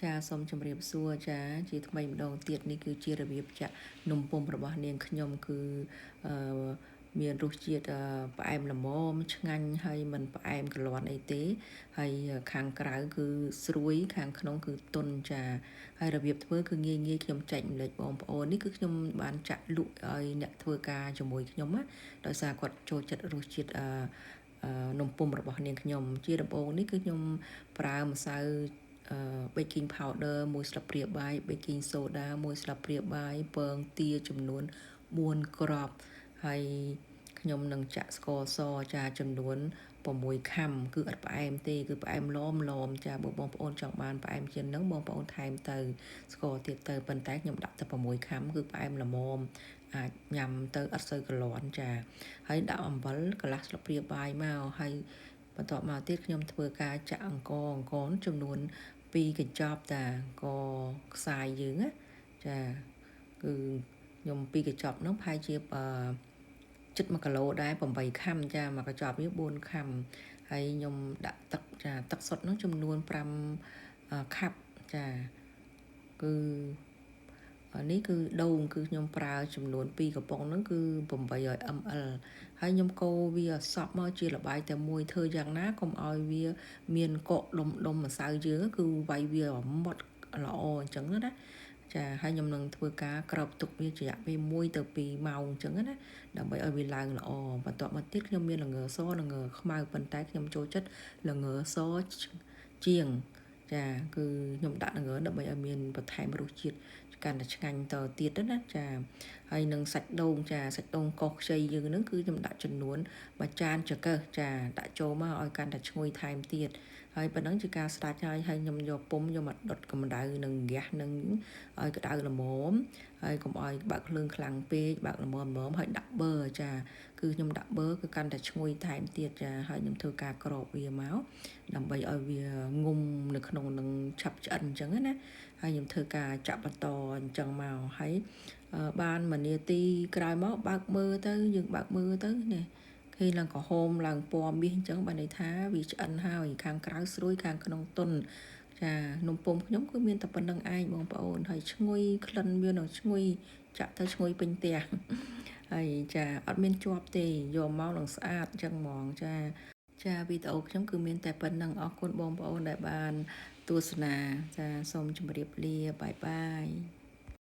ចាសូមជម្រាបសួរចាជាថ្មីម្ដងទៀតនេះគឺជារបៀបចាក់នំពុម្ពរបស់នាងខ្ញុំគឺអឺមានរសជាតិផ្អែមល្មមឆ្ងាញ់ហើយមិនផ្អែមក្រឡាន់អីទេហើយខាងក្រៅគឺស្រួយខាងក្នុងគឺទន់ចាហើយរបៀបធ្វើគឺងាយខ្ញុំចែកម្លេចបងប្អូននេះគឺខ្ញុំបានចាក់លក់ឲ្យអ្នកធ្វើការជាមួយខ្ញុំណាដោយសារគាត់ចូលចិត្តរសជាតិនំពុម្ពរបស់នាងខ្ញុំជាដំបូងនេះគឺខ្ញុំប្រើម្សៅbaking powder 1ស្លាបព្រាបាយ baking soda 1ស្លាបព្រាបាយពងទាចំនួន4គ្រាប់ហើយខ្ញុំនឹងចាក់ស្ករសចាចំនួន6ខាំគឺអត់ផ្អែមទេគឺផ្អែមឡមចាបើបងប្អូនចង់បានផ្អែមជាងហ្នឹងបងប្អូនថែមទៅស្ករទៀតទៅប៉ុន្តែខ្ញុំដាក់ទៅ6ខាំគឺផ្អែមល្មមអាចញ៉ាំទៅអត់សូវក្រឡាន់ចាហើយដាក់អំបិលកន្លះស្លាបព្រាបាយមកហើយបន្ទាប់មកទៀតខ្ញុំធ្វើការចាក់អង្ករចំនួន2កញ្ចប់តាក៏ខ្សាយយើងណាចាគឺខ្ញុំ2កញ្ចប់ហ្នឹងប្រហែលជាជិត1គីឡូដែរ8ខាំចា1កញ្ចប់វា4ខាំហើយខ្ញុំដាក់ទឹកចាទឹកសុទ្ធហ្នឹងចំនួន5ខាប់ចាគឺនេះគឺដូងគឺខ្ញុំប្រើចំនួន2កំប៉ុងហ្នឹងគឺ800 ml ហើយខ្ញុំកូរវាសប់មកជាល្បាយតែមួយធ្វើយ៉ាងណាកុំឲ្យវាមានកកដុំម្សៅយើងគឺវាយវាម៉ត់ល្អអញ្ចឹងណាចាហើយខ្ញុំនឹងធ្វើការក្របទុកវាជារយៈពេល1ទៅ2ម៉ោងអញ្ចឹងណាដើម្បីឲ្យវាឡើងល្អបន្ទាប់មកទៀតខ្ញុំមានល្ងសល្ងខ្មៅប៉ុន្តែខ្ញុំចូលចិត្តល្ងសជាងចាគឺខ្ញុំដាក់ល្ងដើម្បីឲ្យមានបន្ថែមរសជាតិកាន់តែឆ្ងាញ់តទៀតណាចាហើយនឹងសាច់ដូងចាសាច់ដូងកោសខ្ចីយើងហ្នឹងគឺខ្ញុំដាក់ចំនួន1ចានចង្កឹះចាដាក់ចូលមកឲ្យកាន់តែឈ្ងុយថែមទៀតហើយប៉ុណ្ណឹងជាការស្ដាច់ហើយខ្ញុំយកពុម្ពយកមកដុតកម្ដៅនឹងហ្គាសនឹងឲ្យក្ដៅល្មមហើយកុំឲ្យបើកភ្លើងខ្លាំងពេកបើកល្មមហើយដាក់ប៊ឺចាគឺខ្ញុំដាក់ប៊ឺគឺកាន់តែឈ្ងុយថែមទៀតចាហើយខ្ញុំធ្វើការក្របវាមកដើម្បីឲ្យវាងុំនៅក្នុងនឹងឆាប់ឆ្អិនអញ្ចឹងណាហើយខ្ញុំធ្វើការចាក់បន្តអញ្ចឹងមកហើយបាន1នាទីក្រោយមកបើកមើលទៅយើងបើកមើលទៅនេះឃើញឡើងក្រហមឡើងពណ៌មាសអញ្ចឹងបានន័យថាវាឆ្អិនហើយខាងក្រៅស្រួយខាងក្នុងទន់ចានំពុម្ពខ្ញុំគឺមានតែប៉ុណ្្នឹងឯងបងប្អូនហើយឈ្ងុយក្លិនវានៅឈ្ងុយចាក់ទៅឈ្ងុយពេញផ្ទះហើយចាអត់មានជាប់ទេយកមកនឹងស្អាតអញ្ចឹងហ្មងចាវីដេអូខ្ញុំគឺមានតែប៉ុណ្្នឹងអរគុណបងប្អូនដែលបានទស្សនាចាសូមជម្រាបលាបាយបាយ